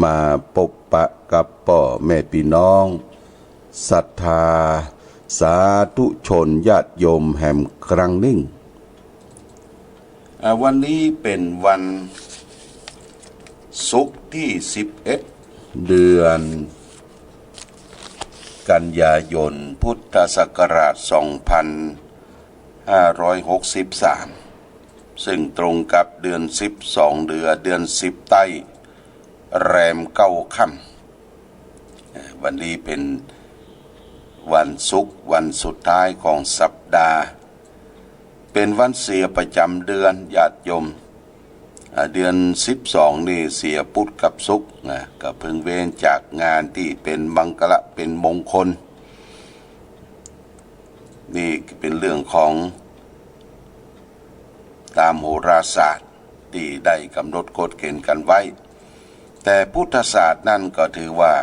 มาพบปะกับพ่อแม่พี่น้องศรัทธาสาธุชนญาติโยมแห่งครั้งนิ่งวันนี้เป็นวันศุกร์ที่11เดือนกันยายนพุทธศักราช2563ซึ่งตรงกับเดือน12เดือน10ใต้แรม9ค่ำวันนี้เป็นวันศุกร์วันสุดท้ายของสัปดาห์เป็นวันเสียประจำเดือนญาติโยมเดือน12นี่เสียพุธกับศุกร์ก็เพิ่งเว้นจากงานที่เป็นมังคละเป็นมงคลนี่เป็นเรื่องของตามโหราศาสตร์ที่ได้กำหนดกฎเกณฑ์กันไว้แต่พุทธศาสตร์นั่นก็ถือว่า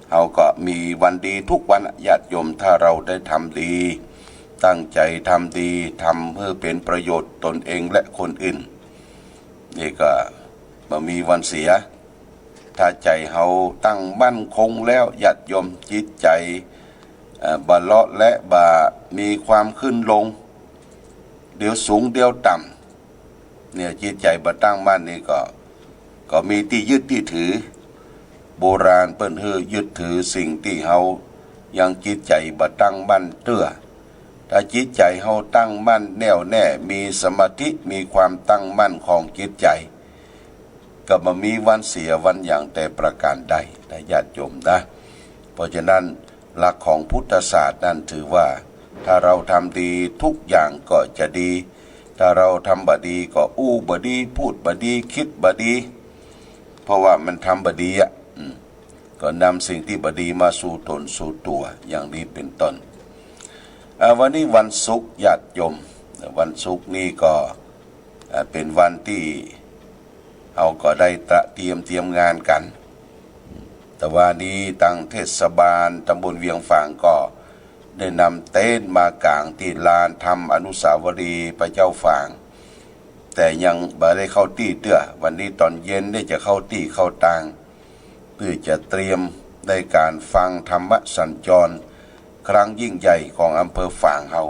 เราก็มีวันดีทุกวันญาติโยมถ้าเราได้ทำดีตั้งใจทำดีทำเพื่อเป็นประโยชน์ตนเองและคนอื่นนี่ก็บ่มีวันเสียถ้าใจเราตั้งมั่นคงแล้วญาติโยมจิตใจบ่เลาะและบ่มีความขึ้นลงเดี๋ยวสูงเดี๋ยวต่ำเนี่ยจิตใจบ่ตั้งมั่นนี่ก็มีที่ยึดที่ถือโบราณเปิ้นยึดถือสิ่งที่เฮายังจิตใจบ่ตั้งมั่นเตื้อถ้าจิตใจเฮาตั้งมั่นแน่วแน่มีสมาธิมีความตั้งมั่นของจิตใจก็บ่มีวันเสียวันอย่างแต่ประการใดนะญาติโยมนะเพราะฉะนั้นหลักของพุทธศาสตร์นั้นถือว่าถ้าเราทำดีทุกอย่างก็จะดีถ้าเราทำบ่ดีก็อู้บ่ดีพูดบ่ดีคิดบ่ดีเพราะว่ามันทำบ่ดีก็นำสิ่งที่บ่ดีมาสู่ตนสู่ตัวอย่างนี้เป็นต้นวันนี้วันศุกร์ญาติโยมวันศุกร์นี้ก็เป็นวันที่เราก็ได้เตรียมงานกันแต่ว่านี้ทางเทศบาลตำบลเวียงฝางก็ได้นำเต็นท์มากางที่ลานทำอนุสาวรีย์พระเจ้าฝางแต่ยังบ่ได้เข้าที่เตื้อวันนี้ตอนเย็นได้จะเข้าที่เข้าตางเพื่อจะเตรียมในการฟังธรรมสัญจรครั้งยิ่งใหญ่ของอำเภอฝางเฮา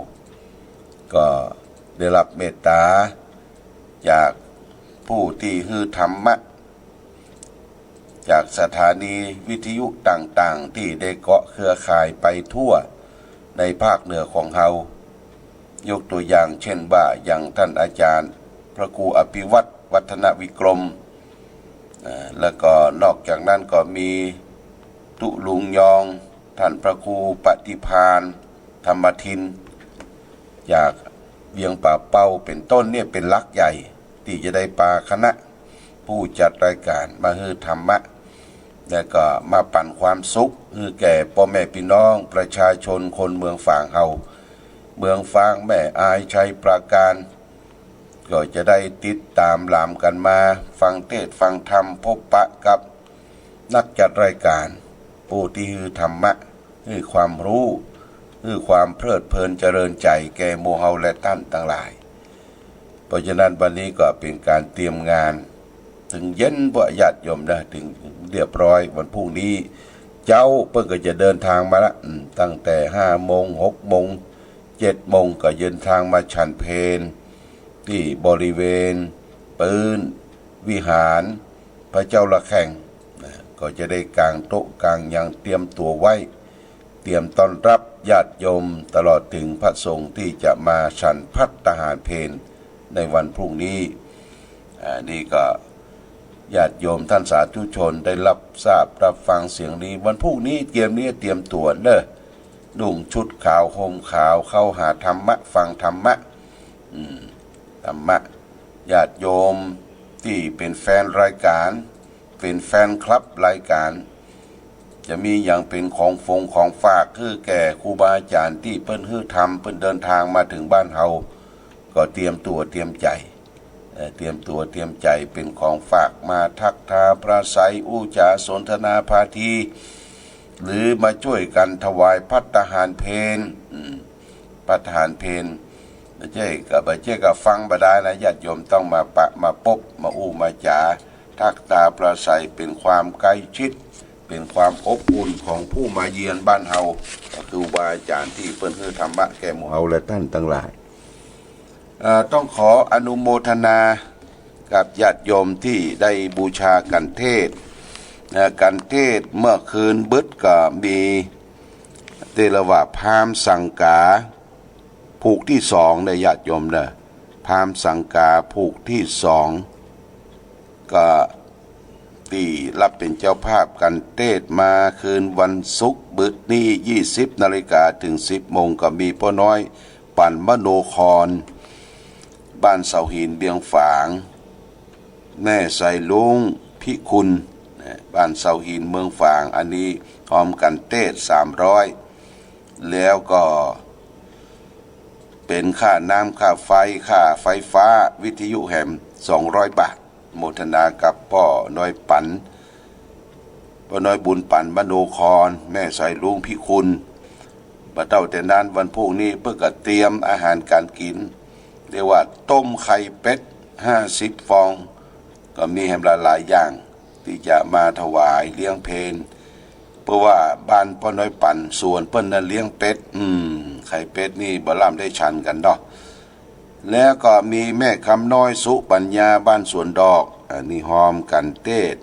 ก็ได้รับเมตตาจากผู้ที่ฮือธรรมะจากสถานีวิทยุต่างๆที่ได้เกาะเครือข่ายไปทั่วในภาคเหนือของเฮายกตัวอย่างเช่นว่าอย่างท่านอาจารย์พระครูอภิวัตรวัฒนวิกรมแล้วก็นอกจากนั้นก็มีตุลุงยองท่านพระครูปฏิภาณธรรมทินจากเวียงป่าเป้าเป็นต้นเนี่ยเป็นหลักใหญ่ที่จะได้ปาคณะผู้จัดรายการมาฮือธรรมะแล้วก็มาปั่นความสุขฮือแก่พ่อแม่พี่น้องประชาชนคนเมืองฝางเฮาเมืองฝางแม่อายชัยปราการก็จะได้ติดตามลามกันมาฟังเทศฟังธรรมพบปะกับนักจัดรายการผู้ที่ฮือธรรมะฮือความรู้ฮือความเพลิดเพลินเจริญใจแก่หมู่เฮาและท่านทั้งหลายเพราะฉะนั้นวันนี้ก็เป็นการเตรียมงานถึงเย็นบ่ญาติโยมนะถึงเรียบร้อยวันพรุ่งนี้เจ้าเพิ่งก็จะเดินทางมาละตั้งแต่5 โมง6 โมง7 โมงก็เดินทางมาฉันเพลที่บริเวณปืนวิหารพระเจ้าละแข่งก็จะได้กางโต๊ะกางยังเตรียมตัวไว้เตรียมต้อนรับญาติโยมตลอดถึงพระสงฆ์ที่จะมาฉันภัตตาหารเพลในวันพรุ่งนี้นี่ก็ญาติโยมท่านสาธุชนได้รับทราบรับฟังเสียงนี้วันพรุ่งนี้เตรียมตัวเด้อนุ่งชุดขาวห่มขาวเข้าหาธรรมะฟังธรรมะธรรมะญาติโยมที่เป็นแฟนรายการเป็นแฟนคลับรายการจะมีอย่างเป็นของฝากคือแก่ครูบาอาจารย์ที่เพิ่นฮือทำเพิ่นเดินทางมาถึงบ้านเฮาก็เตรียมตัวเตรียมใจเป็นของฝากมาทักทายปราศัยอู้จาสนทนาพาทีหรือมาช่วยกันถวายภัตตาหารเพลภัตตาหารเพลไม่ใช่กับฟังบ่ได้นะญาติโยมต้องมาปะมาพบมาอู้มาจา ทักตาประสัยเป็นความใกล้ชิดเป็นความอบอุ่นของผู้มาเยือนบ้านเฮาก็คือครูบาอาจารย์ที่เพิ่นให้ธรรมะแก่หมู่เฮาและท่านทั้งหลายต้องขออนุโมทนากับญาติโยมที่ได้บูชากันเทศกันเทศเมื่อคืนบึดก็มีเตระวะพามสังกาผูกที่สองได้ญาติโยมเด้อพามสังกาผูกที่สองก็ที่รับเป็นเจ้าภาพกันเทศมาคืนวันศุกร์บึดนี้20 นาฬิกาถึง 10 โมงก็มีพ่อน้อยปั่นมโนครบ้านเสาหินเบียงฝางแม่ใส่ลุงพิคุณบ้านเสาหินเมืองฝางอันนี้พร้อมกันเทศ300แล้วก็เป็นค่าน้ำค่าไฟค่าไฟฟ้าวิทยุแหม200 บาทโมทนากับพ่อน้อยปันพ่อน้อยบุญปันมโนครแม่ใส่ลุงพิคุณบัดเต้าแต่นั้นวันพรุ่งนี้เพื่อก็เตรียมอาหารการกินเรียกว่าต้มไข่เป็ด50 ฟองก็มีแหมหลายอย่างที่จะมาถวายเลี้ยงเพลเพราะว่าบ้านพ่อน้อยปั่นส่วนเปิ้นนั้นเลี้ยงเป็ดไข่เป็ดนี่บ่ล่ำได้ชันกันดอกแล้วก็มีแม่คำน้อยสุปัญญาบ้านสวนดอกอันนี้หอมกันเทศ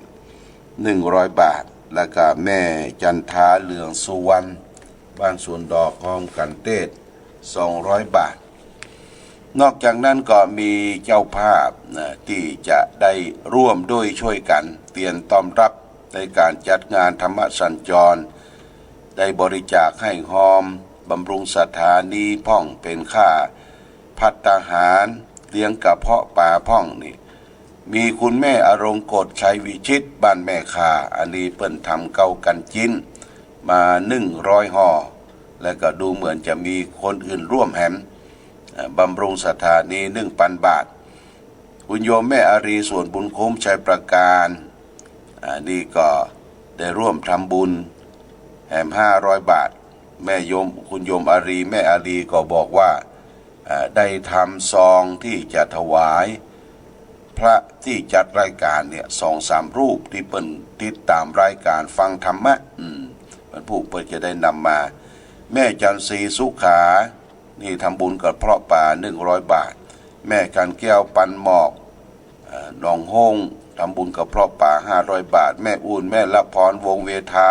100 บาทแล้วก็แม่จันทาเหลืองสุวรรณบ้านสวนดอกหอมกันเทศ200 บาทนอกจากนั้นก็มีเจ้าภาพที่จะได้ร่วมด้วยช่วยกันเตรียมต้อนรับในการจัดงานธรรมสัญจรได้บริจาคให้หอมบำรุงสถานีพ่องเป็นค่าภัตตาหารเลี้ยงกระเพาะป่าพ่องนี่มีคุณแม่อรงกฎชัยวิชิตบ้านแม่คาอันนี้เปิ้นทำเก้ากันจิ้นมา100 ห่อแล้วก็ดูเหมือนจะมีคนอื่นร่วมแหมบำรุงสถานี1,000 บาทคุณโยมแม่อารีส่วนบุญคุ้มชัยประการนี่ก็ได้ร่วมทำบุญแหม500 บาทแม่โยมคุณโยมอารีแม่อารีก็บอกว่าได้ทำซองที่จะถวายพระที่จัดรายการเนี่ย2-3 รูปที่เปิ่นติดตามรายการฟังธรรมะมันผู้เปิ่นจะได้นำมาแม่จันทรีสุขานี่ทำบุญกับเพราะป่า100 บาทแม่กันแก้วปันหมอกหนองโฮงทำบุญกับเพราะป่า500 บาทแม่อุ่นแม่ละพรวงเวทา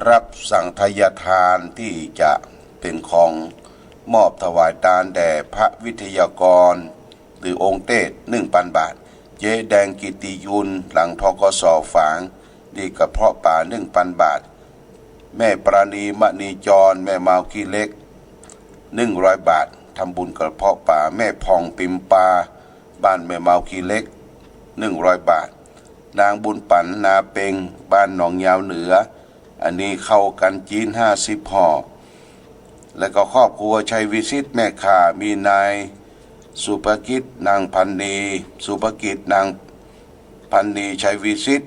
รับสั่งทายทานที่จะเป็นของมอบถวายทานแด่พระวิทยากรหรือองค์เทศ1,000 บาทเจ๊แดงกิติยุนหลังทกสฝางดีกับเพราะป่า1,000 บาทแม่ปราณีมณีจรแม่เมาขี้เล็ก100 บาททำบุญกระเพาะป่าแม่พองปิมปาบ้านแม่เมาขี้เล็ก100 บาทนางบุญปันนาเปงบ้านหนองยาวเหนืออันนี้เข้ากันจีน50 ห่อแล้วก็ครอบครัวชัยวิชิตแม่ข่ามีนายสุภกิจนางพันนีสุภกิจนางพันนีชัยวิชิต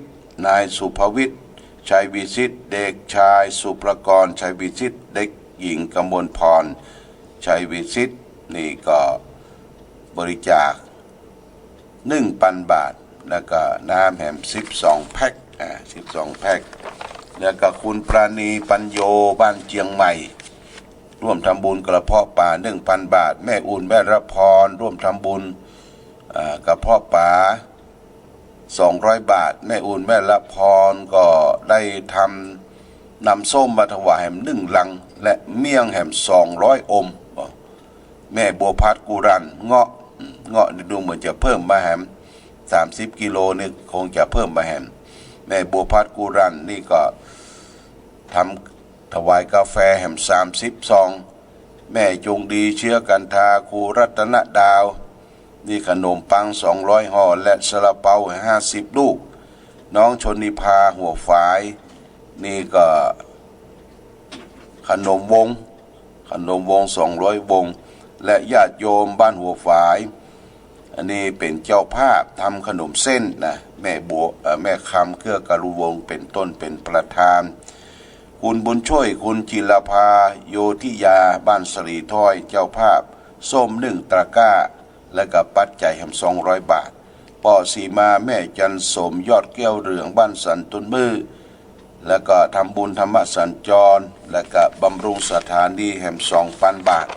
นายสุภวิทย์ชัยวิชิตเด็กชายสุประกรณ์ชัยวิชิตเด็กหญิงกมลพรชัยวิชิตนี่ก็บริจาค1,000 บาทแล้วก็น้ำแหม12 แพ็ค12 แพ็คแล้วก็คุณปราณีปัญโยบ้านเจียงใหม่ร่วมทำบุญกระเพาะป่า 1,000 บาทแม่อุ่นแม่ระพรร่วมทำบุญกระเพาะป่า200 บาทแม่อุ่นแม่ละพรก็ได้ทำนำส้มมาถวายแหม1 ลังและเมี่ยงแหม200 อมแม่บัวพัดกุรันเงาะดูเหมือนจะเพิ่มมาแหม30 กิโลนี่คงจะเพิ่มมาแหมแม่บัวพัดกุรันนี่ก็ทำถวายกาแฟแหม30 ซองแม่จงดีเชื้อกันทาครูรัตนดาวนี่ขนมปัง200 ห่อและซาลาเปา50 ลูกน้องชนิภาหัวฝายนี่ก็ขนมวง200 วงและญาติโยมบ้านหัวฝายอันนี้เป็นเจ้าภาพทำขนมเส้นนะแม่บัวแม่คำเกื้อกรุวงศ์เป็นต้นเป็นประธานคุณบุญช่วยคุณจิรภาโยธิยาบ้านสรีถ้อยเจ้าภาพส้ม1 ตะกร้าและกับปัจจัยแหม200 บาท ปอสีมาแม่จันสมยอดแก้วเหลืองบ้านสันตุนมือแล้วก็ทำบุญธรรมสัญจรแล้วก็บำรุงสถานีแห่ม2,000 บาท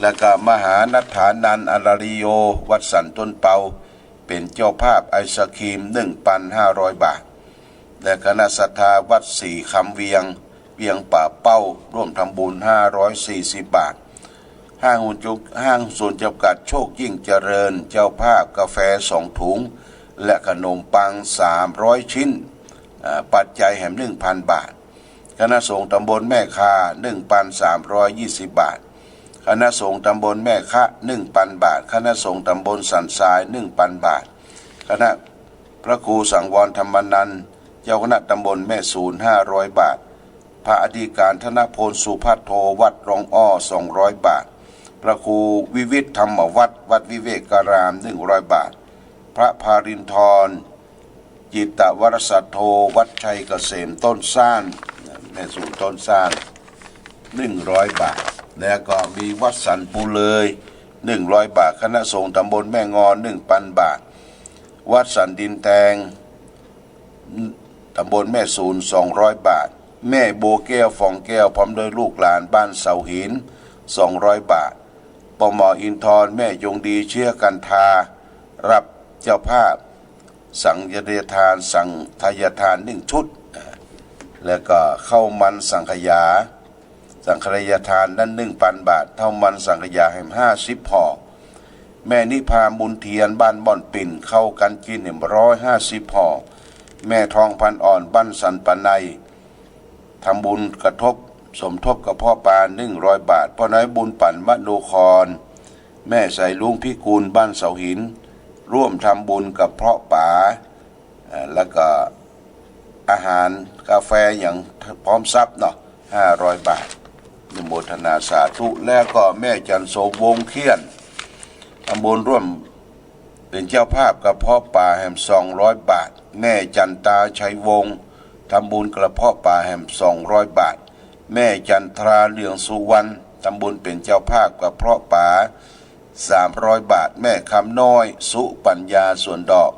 แล้วก็มหานัฐานันท์อาราริโยวัดสันต้นเปาเป็นเจ้าภาพไอศครีม 1,500 บาทและคณะศรัทธาวัดสี่คำเวียงป่าเป้าร่วมทำบุญ540 บาทห้างส่วนจำกัดโชคยิ่งเจริญเจ้าภาพกาแฟ2 ถุงและขนมปัง300 ชิ้นปัจจัยแห่ม 1,000 บาทคณะสงฆ์ตำบลแม่คา 1,320 บาทคณะสงฆ์ตำบลแม่คะ 1,000 บาทคณะสงฆ์ตำบลสันทราย 1,000 บาทคณะพระครูสังวรธรรมนันท์เจ้าคณะตำบลแม่สูน500 บาทพระอธิการธนพลสุภัทโทวัดรองอ้อ200 บาทพระครูวิวิทธรรมวัดวิเวกการาม100 บาทพระภารินทรจิตวรสัทโธวัดชัยเกษมต้นซ่านแม่สูนต้นซ่าน100 บาทแล้วก็มีวัดสันปูเลย100 บาทคณะสงฆ์ตำบลแม่งอน 1,000 บาทวัดสันดินแตงตำบลแม่สูน200 บาทแม่โบแก้วฟองแก้วพร้อมด้วยลูกหลานบ้านเสาหิน200 บาทปมอินทรแม่ยงดีเชื่อกันทารับเจ้าภาพสังฆทาน1 ชุดแล้วก็ข้าวมันสังขยาทานนั้น 1,000 บาทเท่ามันสังขยาแห่ม50 ห่อแม่นิพาบุญเทียนบ้านบ่อนปิ่นเข้ากันกิน150 ห่อแม่ทองพันอ่อนบ้านสันปนัยทำบุญสมทบกับพ่อปา100 บาทพ่อน้อยบุญปั่นมโนครแม่ใส่ลุงพิกูลบ้านเสาหินร่วมทำบุญกับเพาะป่าแล้วก็อาหารกาแฟอย่างพร้อมทรัพย์เนาะ500 บาทอนุโมทนาสาธุแล้วก็แม่จันโสวงเขียนทำบุญร่วมเป็นเจ้าภาพกระเพาะป่าแห่ม200 บาทแม่จันตาชัยวงศ์ทำบุญกระเพาะป่าแห่ม200 บาทแม่จันทราเหลืองสุวรรณทำบุญเป็นเจ้าภาพกระเพาะป่า300 บาทแม่คำน้อยสุปัญญาส่วนดอก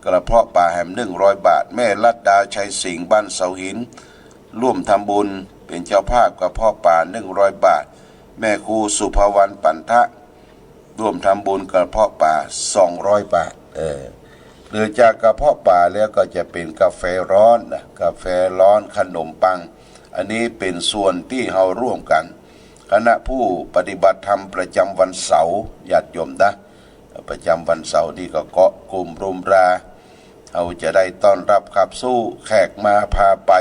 กระเพาะป่าแห่ม100 บาทแม่ลัดดาชัยสิงห์บ้านเสาหินร่วมทำบุญเป็นเจ้าภาพกระเพาะป่า100 บาทแม่ครูสุภวรรณปันทะร่วมทำบุญกระเพาะป่า200 บาทหรือจากกระเพาะป่าแล้วก็จะเป็นกาแฟร้อนขนมปังอันนี้เป็นส่วนที่เราร่วมกันคณะผู้ปฏิบัติธรรมประจำวันเสาร์ญาติโยมนะประจำวันเสาร์นี่ก็เกาะกลุ่มรุมราเราจะได้ต้อนรับขับสู้แขกมาพาไป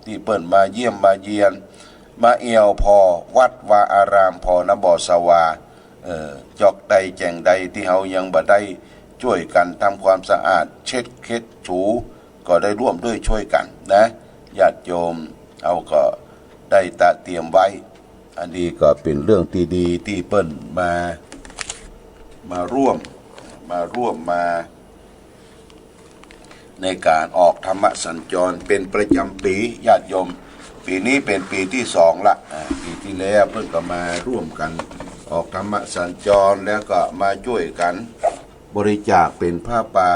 ที่เปิ้นมาเยี่ยมมาเยียนมาเอียวพอวัดวาอารามพอนบ่อสวาจอกใดแจงใดที่เรายังบ่ได้ช่วยกันทำความสะอาดเช็ดเค็ดถูก็ได้ร่วมด้วยช่วยกันนะญาติโยมเอาก็ได้เตรียมไว้อันนี้ก็เป็นเรื่องที่ดีที่เปิ้นมาร่วมในการออกธรรมสัญจรเป็นประจำปีญาติโยมปีนี้เป็นปีที่2ละปีที่แล้วเพิ่นก็มาร่วมกันออกธรรมสัญจรแล้วก็มาช่วยกันบริจาคเป็นผ้าป่า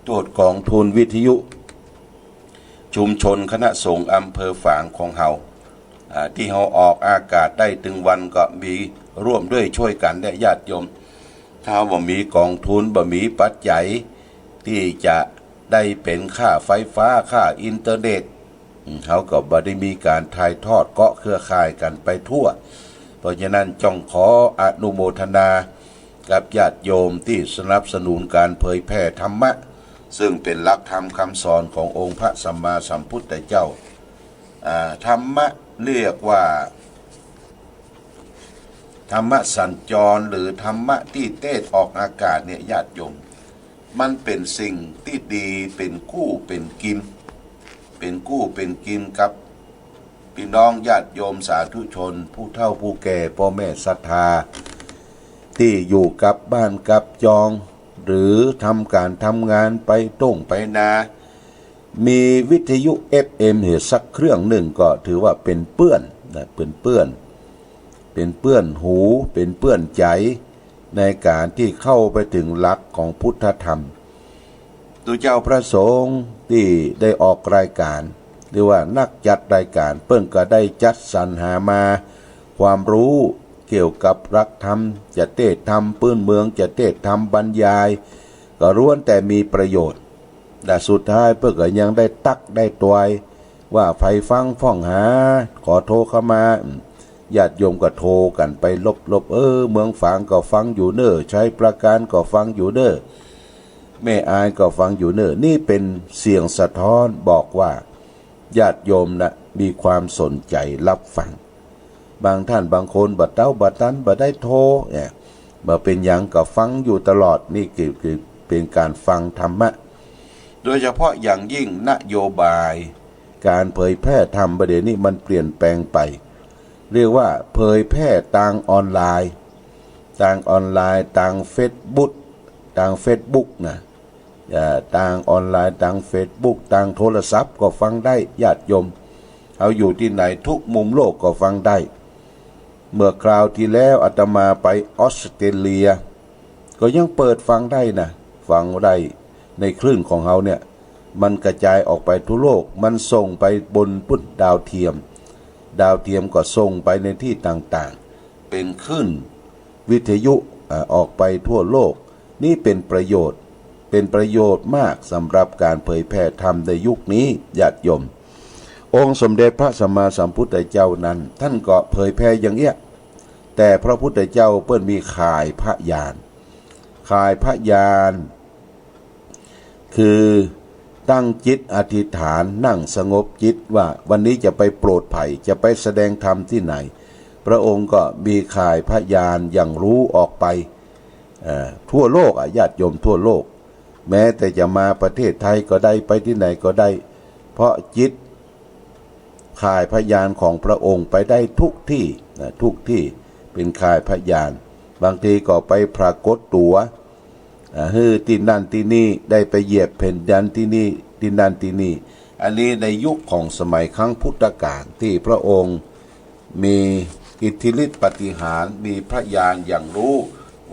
ตรวจกองทุนวิทยุชุมชนคณะสงฆ์อำเภอฝางของเฮาที่เฮาออกอากาศได้ถึงวันก็มีร่วมด้วยช่วยกันและญาติโยมถ้าบ่มีกองทุนบ่มีปัจจัยที่จะได้เป็นค่าไฟฟ้าค่าอินเทอร์เน็ตเขาก็บ่ได้มีการถ่ายทอดเกาะเครือข่ายกันไปทั่วเพราะฉะนั้นจ้องขออนุโมทนากับญาติโยมที่สนับสนุนการเผยแผ่ธรรมะซึ่งเป็นหลักธรรมคำสอนขององค์พระสัมมาสัมพุทธเจ้าธรรมะเรียกว่าธรรมะสัญจรหรือธรรมะที่เทศออกอากาศเนี่ยญาติโยมมันเป็นสิ่งที่ดีเป็นคู่เป็นกินกับพี่น้องญาติโยมสาธุชนผู้เฒ่าผู้แก่พ่อแม่ศรัทธาที่อยู่กับบ้านกับจองหรือทำการทำงานไปต้งไปนามีวิทยุ FM เหตุสักเครื่องหนึ่งก็ถือว่าเป็นเปื้อนหูเป็นเปื้อนใจ ในการที่เข้าไปถึงหลักของพุทธธรรมตัวเจ้าพระสงฆ์ที่ได้ออกรายการหรือว่านักจัดรายการเปิ้นก็ได้จัดสรรหามาความรู้เกี่ยวกับรักธรรมจะเทศธรรมพื้นเมืองจะเทศธรรมบรรยายก็ล้วนแต่มีประโยชน์แต่สุดท้ายเพื่อก็ยังได้ตักได้ตวยว่าไฟฟังฟ้องหาขอโทรเข้ามาญาติโยมก็โทรกันไปลบเมืองฝางก็ฟังอยู่เน้อใช้ประการก็ฟังอยู่เน้อแม่อายก็ฟังอยู่เน้อนี่เป็นเสียงสะท้อนบอกว่าญาติโยมนะมีความสนใจรับฟังบางท่านบางคนบัดเต้าบัดตันบัดได้โทรเนี่ยบ่เป็นหยังก็ฟังอยู่ตลอดนี่คือเป็นการฟังธรรมะโดยเฉพาะอย่างยิ่งนโยบายการเผยแพร่ธรรมประเดี๋ยวนี้มันเปลี่ยนแปลงไปเรียกว่าเผยแพร่ทางออนไลน์ทางเฟซบุ๊กนะทางออนไลน์ทางเฟซบุ๊กทางโทรศัพท์ก็ฟังได้ญาติโยมเอาอยู่ที่ไหนทุกมุมโลกก็ฟังได้เมื่อคราวที่แล้วอาตมาไปออสเตรเลียก็ยังเปิดฟังได้นะฟังได้ในคลื่นของเขาเนี่ยมันกระจายออกไปทั่วโลกมันส่งไปบนปุ่นดาวเทียมก็ส่งไปในที่ต่างๆเป็นคลื่นวิทยุออกไปทั่วโลกนี่เป็นประโยชน์มากสำหรับการเผยแพร่ธรรมในยุคนี้ญาติโยมองค์สมเด็จพระสัมมาสัมพุทธเจ้านั้นท่านก็เผยแพร่อย่างเงี้ยแต่พระพุทธเจ้าเปิ้นมีข่ายพระญาณคือตั้งจิตอธิษฐานนั่งสงบจิตว่าวันนี้จะไปโปรดภัยจะไปแสดงธรรมที่ไหนพระองค์ก็มีข่ายพระญาณอย่างรู้ออกไปทั่วโลกญาติโยมทั่วโลกแม้แต่จะมาประเทศไทยก็ได้ไปที่ไหนก็ได้เพราะจิตข่ายพยานของพระองค์ไปได้ทุกที่เป็นข่ายพยานบางทีก็ไปปรากฏตัวที่นั่นที่นี่ได้ไปเหยียบแผ่นดินที่นี่ที่นั่นที่นี่อันนี้ในยุคของสมัยครั้งพุทธกาลที่พระองค์มีอิทธิฤทธิปาฏิหาริย์มีพระญาณอย่างรู้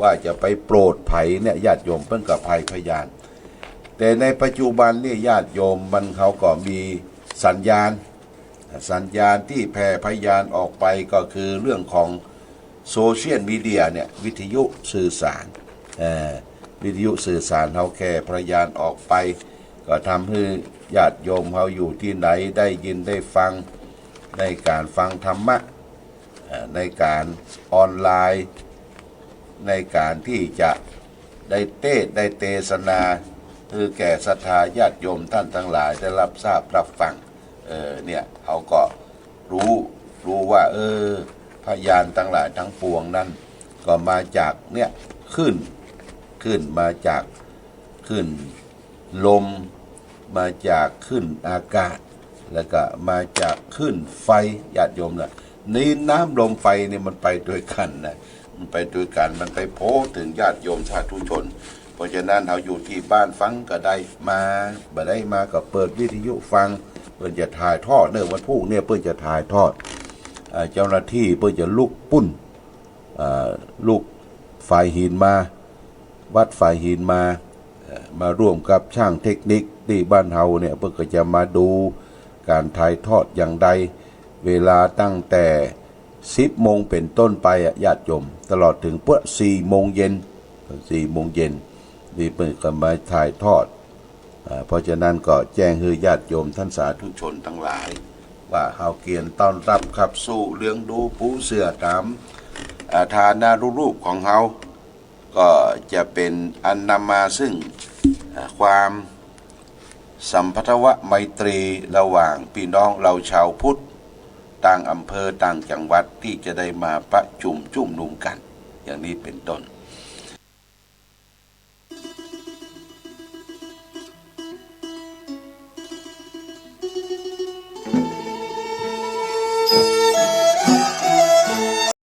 ว่าจะไปโปรดภัยเนี่ยญาติโยมเพิ่งกับภัยพยานแต่ในปัจจุบันนี่ญาติโยมมันเขาก็มีสัญญาณที่แผ่พยานออกไปก็คือเรื่องของโซเชียลมีเดียเนี่ยวิทยุสื่อสารเขาแค่พยานออกไปก็ทำให้ญาติโยมเขาอยู่ที่ไหนได้ยินได้ฟังในการฟังธรรมะในการออนไลน์ในการที่จะได้เทศนาคือแก่ศรัทธาญาติโยมท่านทั้งหลายได้รับทราบรับฟังเนี่ยเขาก็รู้ว่าพยานทั้งหลายทั้งปวงนั้นก็มาจากเนี่ยขึ้นมาจากขึ้นลมมาจากขึ้นอากาศแล้วก็มาจากขึ้นไฟญาติโยมนะนี่น้ำลมไฟเนี่ยมันไปด้วยกันนะมันไปด้วยกันมันไปโพถึงญาติโยมสาธุชนเพราะฉะนั้นเราอยู่ที่บ้านฟังก็ได้มาบ่ได้มาก็เปิดวิทยุฟังเพื่อจะถ่ายทอดเนื่องวันพรุ่งเนี่ยเพื่อจะถ่ายทอดเจ้าหน้าที่เพื่อจะลุกปุ้นลูกฝ่ายหินมาวัดฝ่ายหินมาร่วมกับช่างเทคนิคที่บ้านเฮาเนี่ยเพื่อจะมาดูการถ่ายทอดอย่างใดเวลาตั้งแต่10 โมงเป็นต้นไปญาติโยมตลอดถึงเพื่อ4 โมงเย็นนี่เปิดกันมาถ่ายทอดเพราะฉะนั้นก็แจ้งให้ญาติโยมท่านสาธุชนทั้งหลายว่าเฮาเกียรติต้อนรับขับสู่เรื่องดูปูเสือตามฐานานุรูปของเฮาก็จะเป็นอันนำมาซึ่งความสัมพัทวไมตรีระหว่างพี่น้องเราชาวพุทธต่างอำเภอต่างจังหวัดที่จะได้มาประชุมจุ่มนุมกันอย่างนี้เป็นต้น